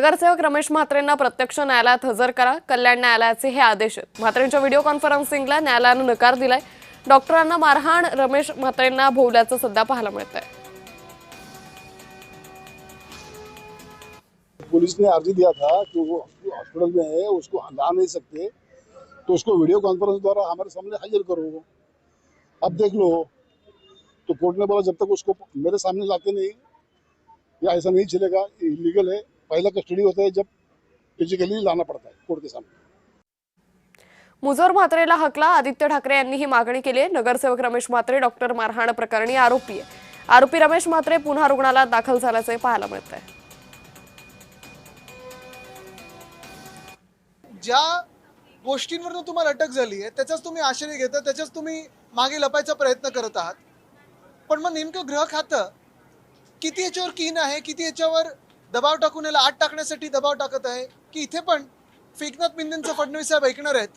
नगरसेवक रमेश म्हात्रेंना प्रत्यक्ष न्यायालयात हजर करा, कल्याण न्यायालयाचे हे आदेश आहेत। म्हात्रेंच्या व्हिडिओ कॉन्फरन्सिंगला न्यायालयाने नकार दिलाय। डॉक्टरांना मारहाण रमेश म्हात्रेंना भोवल्याचं सध्या पाहायला मिळतंय। पुलिस ने अर्जी दिया था कि वो हॉस्पिटल में है, उसको ला नहीं सकते, तो उसको वीडियो कॉन्फ्रेंस द्वारा हमारे सामने हाजिर करो। अब देख लो, तो कोर्ट ने बोला जब तक उसको मेरे सामने लाते नहीं या ऐसा नहीं चलेगा, इलीगल है। पहला कस्टडी होता है जब फिजिकली लाना पड़ता है कोर्ट के सामने। मुजोर म्हात्रेला हकला। आदित्य ठाकरे यांनी ही मागणी केली आहे। नगरसेवक रमेश म्हात्रे डॉक्टर मारहाण प्रकरणी आरोपी आहे। आरोपी रमेश म्हात्रे पुन्हा रुग्णालयात दाखल झाल्याचे पाहायला मिळतंय। ज्या गोष्टींवरून तुम्हाला अटक झाली आहे त्याचाच तुम्ही आश्रय घेता, त्याचाच तुम्ही मागे लपायचा प्रयत्न करत आहात। पण मग नेमकं गृह खातं किती याच्यावर कीन आहे, किती याच्यावर दबाव टाकून याला आत टाकण्यासाठी दबाव टाकत आहे की इथे पण फेकनाथ बिंदेंचं फडणवीस साहेब ऐकणार आहेत,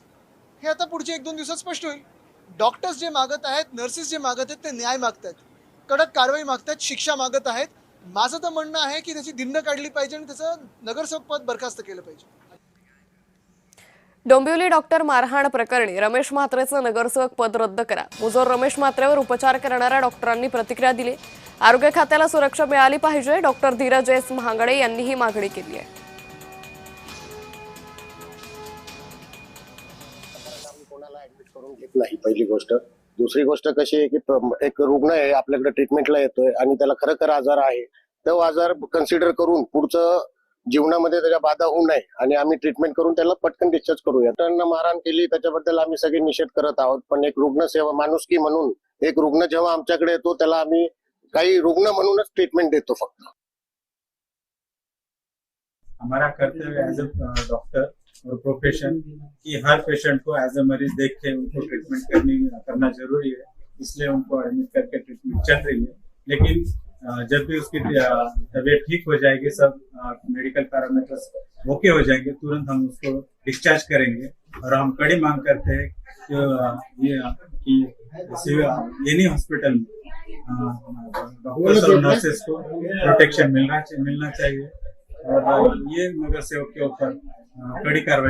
हे आता पुढचे 1-2 दिवसात स्पष्ट होईल। डॉक्टर्स जे मागत आहेत, नर्सेस जे मागत आहेत ते न्याय मागतात, कडक कारवाई मागतात, शिक्षा मागत आहेत। माझं तर म्हणणं आहे की त्याची दिंड काढली पाहिजे आणि त्याचं नगरसेवक पद बरखास्त केलं पाहिजे। डोंबिवली डॉक्टर मारहाण प्रकरणी रमेश म्हात्रेचं नगरसेवक पद रद्द करा। मुजोर रमेश म्हात्रेवर उपचार करणाऱ्या डॉक्टरांनी प्रतिक्रिया दिली। आरोग्य खात्याला सुरक्षा मिळाली पाहिजे, डॉक्टर धीरज एस महागडे यांनी ही मागणी केली आहे। कोणाला ऍडमिट करून घेत नाही, पहिली गोष्ट। दुसरी गोष्ट कशी आहे की एक रुग्ण आहे आपल्याकडे ट्रीटमेंटला येतोय आणि त्याला खरं आजार आहे, तो आजार कन्सिडर करून पुढचं जीवनामध्ये त्याच्या बाधा होऊ नये आणि आम्ही ट्रीटमेंट करून त्याला पटकन डिस्चार्ज करूया। त्यांना मारहाण केली त्याच्याबद्दल आम्ही सगळे निषेध करत आहोत, पण एक रुग्णसेवा माणुसकी म्हणून एक रुग्ण जेव्हा आमच्याकडे येतो त्याला आम्ही काही रुग्ण म्हणूनच ट्रीटमेंट देतो फक्त। हमारा कर्तव्य एज अ डॉक्टर और प्रोफेशन कि हर पेशेंट को एज अ मरीज देख के उनको ट्रीटमेंट करना जरूरी है, इसलिए उनको एडमिट करके ट्रीटमेंट चल रही है। लेकिन जब भी उसकी तबीयत ठीक हो जाएगी, सब मेडिकल पैरामीटर्स ओके हो जाएंगे, तुरंत हम उसको डिस्चार्ज करेंगे। और हम कड़ी मांग करते हैं कि एनी हॉस्पिटल में डॉक्टर्स और नर्सेस को प्रोटेक्शन मिलना चाहिए और ये नगर सेवक के ऊपर कड़ी कार्रवाई